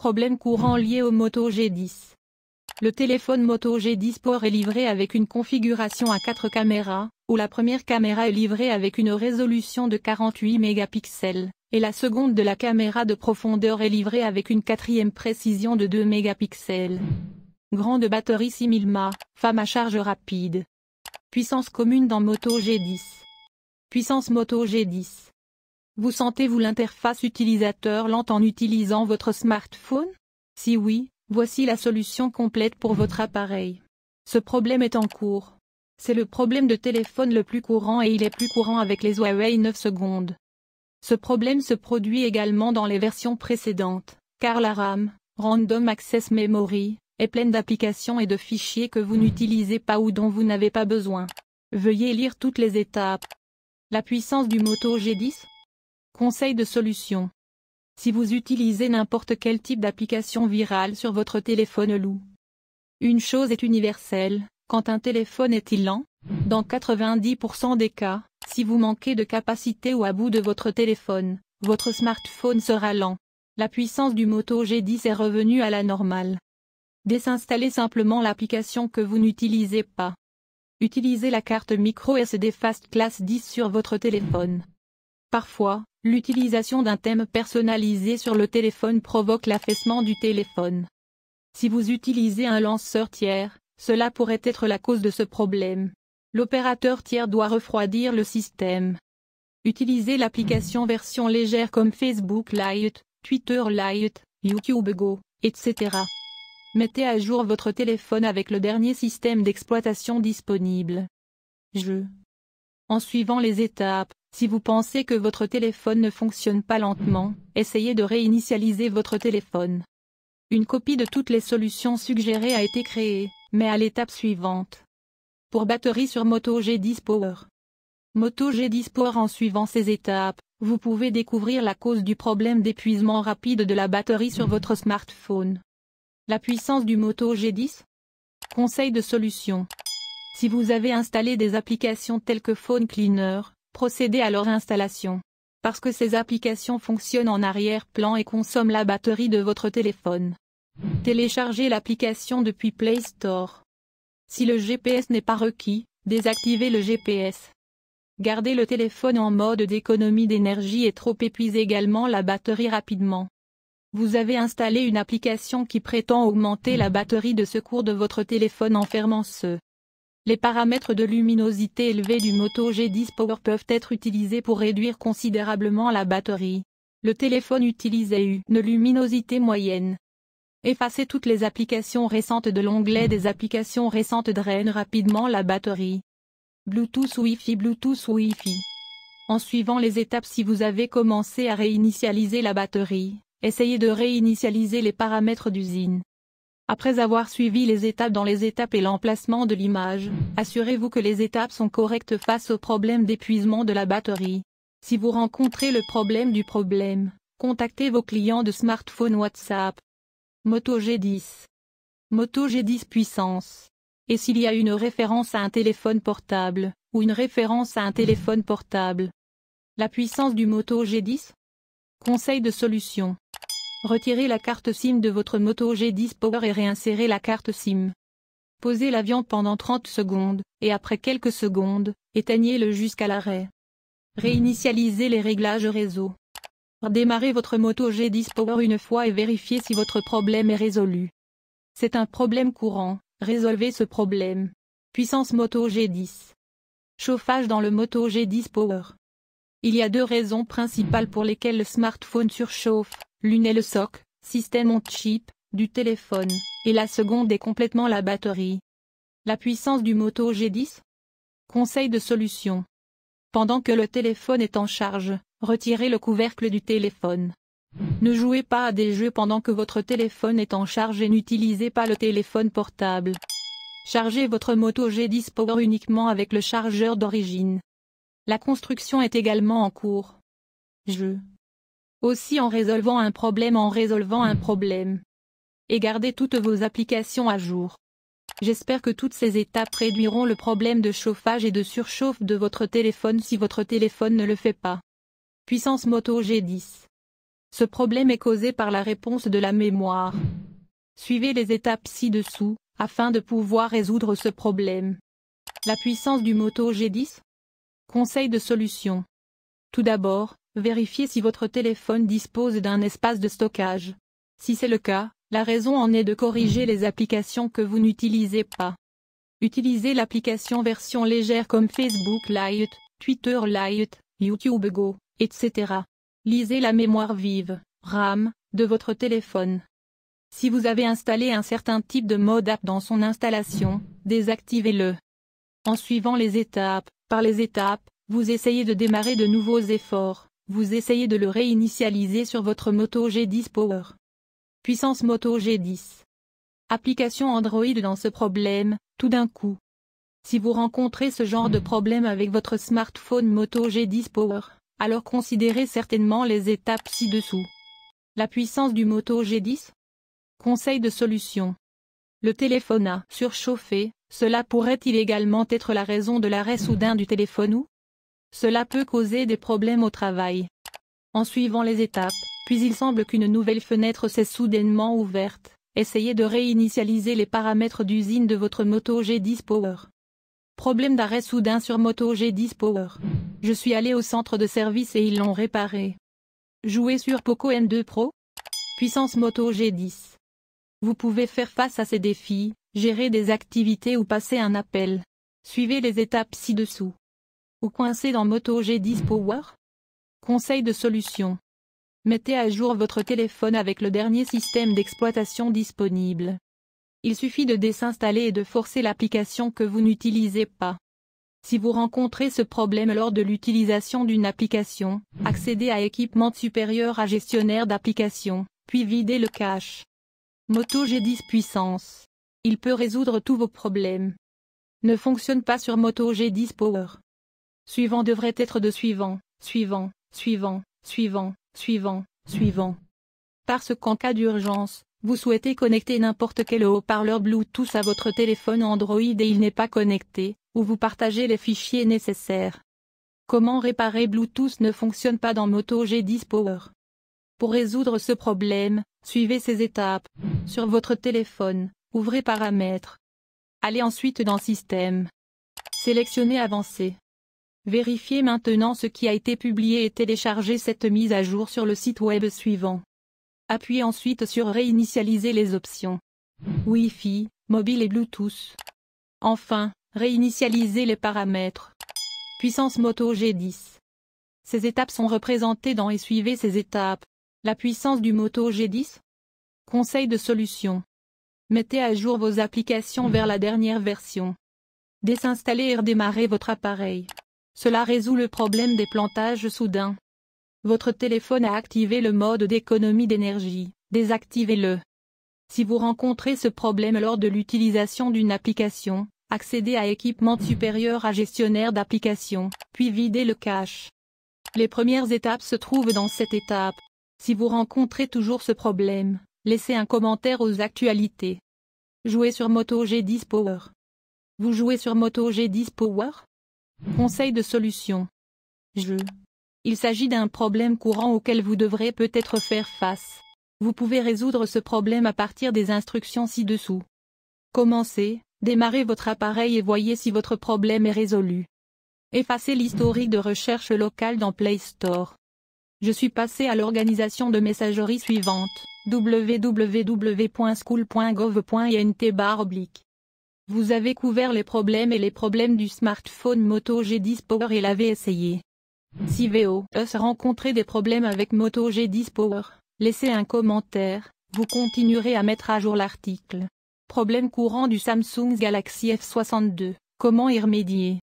problèmes courants liés au Moto G10. Le téléphone Moto G10 Power est livré avec une configuration à 4 caméras, où la première caméra est livrée avec une résolution de 48 mégapixels, et la seconde de la caméra de profondeur est livrée avec une quatrième précision de 2 mégapixels. Grande batterie 6000 mAh, femme à charge rapide. Puissance commune dans Moto G10. Puissance Moto G10. Vous sentez-vous l'interface utilisateur lente en utilisant votre smartphone? Si oui, voici la solution complète pour votre appareil. Ce problème est en cours. C'est le problème de téléphone le plus courant et il est plus courant avec les Huawei 9 secondes. Ce problème se produit également dans les versions précédentes, car la RAM, Random Access Memory, est pleine d'applications et de fichiers que vous n'utilisez pas ou dont vous n'avez pas besoin. Veuillez lire toutes les étapes. La puissance du Moto G10. Conseil de solution. Si vous utilisez n'importe quel type d'application virale sur votre téléphone loup. Une chose est universelle, quand un téléphone est lent, dans 90% des cas, si vous manquez de capacité ou à bout de votre téléphone, votre smartphone sera lent. La puissance du Moto G10 est revenue à la normale. Désinstallez simplement l'application que vous n'utilisez pas. Utilisez la carte micro SD Fast Class 10 sur votre téléphone. Parfois, l'utilisation d'un thème personnalisé sur le téléphone provoque l'affaissement du téléphone. Si vous utilisez un lanceur tiers, cela pourrait être la cause de ce problème. L'opérateur tiers doit refroidir le système. Utilisez l'application version légère comme Facebook Lite, Twitter Lite, YouTube Go, etc. Mettez à jour votre téléphone avec le dernier système d'exploitation disponible. En suivant les étapes, si vous pensez que votre téléphone ne fonctionne pas lentement, essayez de réinitialiser votre téléphone. Une copie de toutes les solutions suggérées a été créée, mais à l'étape suivante. Pour batterie sur Moto G10 Power. Moto G10 Power. En suivant ces étapes, vous pouvez découvrir la cause du problème d'épuisement rapide de la batterie sur votre smartphone. La puissance du Moto G10. Conseil de solution. Si vous avez installé des applications telles que Phone Cleaner, procédez à leur installation. Parce que ces applications fonctionnent en arrière-plan et consomment la batterie de votre téléphone. Téléchargez l'application depuis Play Store. Si le GPS n'est pas requis, désactivez le GPS. Gardez le téléphone en mode d'économie d'énergie et trop épuisez également la batterie rapidement. Vous avez installé une application qui prétend augmenter la batterie de secours de votre téléphone en fermant Les paramètres de luminosité élevés du Moto G10 Power peuvent être utilisés pour réduire considérablement la batterie. Le téléphone utilise une luminosité moyenne. Effacez toutes les applications récentes de l'onglet des applications récentes drainent rapidement la batterie. Bluetooth Wi-Fi. En suivant les étapes, si vous avez commencé à réinitialiser la batterie, essayez de réinitialiser les paramètres d'usine. Après avoir suivi les étapes dans les étapes et l'emplacement de l'image, assurez-vous que les étapes sont correctes face au problème d'épuisement de la batterie. Si vous rencontrez le problème du problème, contactez vos clients de smartphone WhatsApp. Moto G10. Moto G10 puissance. Et s'il y a une référence à un téléphone portable, ou une référence à un téléphone portable. La puissance du Moto G10. Conseil de solution. Retirez la carte SIM de votre Moto G10 Power et réinsérez la carte SIM. Posez l'avion pendant 30 secondes, et après quelques secondes, éteignez-le jusqu'à l'arrêt. Réinitialisez les réglages réseau. Démarrez votre Moto G10 Power une fois et vérifiez si votre problème est résolu. C'est un problème courant, résolvez ce problème. Puissance Moto G10. Chauffage dans le Moto G10 Power. Il y a deux raisons principales pour lesquelles le smartphone surchauffe. L'une est le SoC, système on chip, du téléphone, et la seconde est complètement la batterie. La puissance du Moto G10. Conseil de solution. Pendant que le téléphone est en charge, retirez le couvercle du téléphone. Ne jouez pas à des jeux pendant que votre téléphone est en charge et n'utilisez pas le téléphone portable. Chargez votre Moto G10 Power uniquement avec le chargeur d'origine. La construction est également en cours. Aussi en résolvant un problème. Et gardez toutes vos applications à jour. J'espère que toutes ces étapes réduiront le problème de chauffage et de surchauffe de votre téléphone si votre téléphone ne le fait pas. Puissance Moto G10. Ce problème est causé par la réponse de la mémoire. Suivez les étapes ci-dessous, afin de pouvoir résoudre ce problème. La puissance du Moto G10. Conseil de solution. Tout d'abord, vérifiez si votre téléphone dispose d'un espace de stockage. Si c'est le cas, la raison en est de corriger les applications que vous n'utilisez pas. Utilisez l'application version légère comme Facebook Lite, Twitter Lite, YouTube Go, etc. Lisez la mémoire vive, RAM, de votre téléphone. Si vous avez installé un certain type de mode app dans son installation, désactivez-le. En suivant les étapes, par les étapes, vous essayez de démarrer de nouveaux efforts, vous essayez de le réinitialiser sur votre Moto G10 Power. Puissance Moto G10. Application Android dans ce problème, tout d'un coup. Si vous rencontrez ce genre de problème avec votre smartphone Moto G10 Power, alors considérez certainement les étapes ci-dessous. La puissance du Moto G10. Conseil de solution. Le téléphone a surchauffé, cela pourrait-il également être la raison de l'arrêt soudain du téléphone ou cela peut causer des problèmes au travail. En suivant les étapes, puis il semble qu'une nouvelle fenêtre s'est soudainement ouverte. Essayez de réinitialiser les paramètres d'usine de votre Moto G10 Power. Problème d'arrêt soudain sur Moto G10 Power. Je suis allé au centre de service et ils l'ont réparé. Jouez sur Poco N2 Pro. Puissance Moto G10. Vous pouvez faire face à ces défis, gérer des activités ou passer un appel. Suivez les étapes ci-dessous. Ou coincé dans Moto G10 Power? Conseil de solution. Mettez à jour votre téléphone avec le dernier système d'exploitation disponible. Il suffit de désinstaller et de forcer l'application que vous n'utilisez pas. Si vous rencontrez ce problème lors de l'utilisation d'une application, accédez à Équipement supérieur à gestionnaire d'applications, puis videz le cache. Moto G10 puissance. Il peut résoudre tous vos problèmes. Ne fonctionne pas sur Moto G10 Power. Suivant devrait être de suivant, suivant, suivant, suivant, suivant, suivant. Parce qu'en cas d'urgence, vous souhaitez connecter n'importe quel haut-parleur Bluetooth à votre téléphone Android et il n'est pas connecté, ou vous partagez les fichiers nécessaires. Comment réparer Bluetooth ne fonctionne pas dans Moto G10 Power? Pour résoudre ce problème, suivez ces étapes. Sur votre téléphone, ouvrez Paramètres. Allez ensuite dans Système. Sélectionnez Avancé. Vérifiez maintenant ce qui a été publié et téléchargez cette mise à jour sur le site web suivant. Appuyez ensuite sur Réinitialiser les options. Wi-Fi, mobile et Bluetooth. Enfin, réinitialisez les paramètres. Puissance Moto G10. Ces étapes sont représentées dans et suivez ces étapes. La puissance du Moto G10. Conseil de solution. Mettez à jour vos applications vers la dernière version. Désinstallez et redémarrez votre appareil. Cela résout le problème des plantages soudains. Votre téléphone a activé le mode d'économie d'énergie, désactivez-le. Si vous rencontrez ce problème lors de l'utilisation d'une application, accédez à Équipement supérieur à gestionnaire d'applications, puis videz le cache. Les premières étapes se trouvent dans cette étape. Si vous rencontrez toujours ce problème, laissez un commentaire aux actualités. Jouez sur Moto G10 Power. Vous jouez sur Moto G10 Power? Conseil de solution. Il s'agit d'un problème courant auquel vous devrez peut-être faire face. Vous pouvez résoudre ce problème à partir des instructions ci-dessous. Commencez, démarrez votre appareil et voyez si votre problème est résolu. Effacez l'historique de recherche locale dans Play Store. Je suis passé à l'organisation de messagerie suivante, www.school.gov.int/. Vous avez couvert les problèmes et les problèmes du smartphone Moto G10 Power et l'avez essayé. Si vous rencontrez des problèmes avec Moto G10 Power, laissez un commentaire, vous continuerez à mettre à jour l'article. Problème courant du Samsung Galaxy F62, comment y remédier?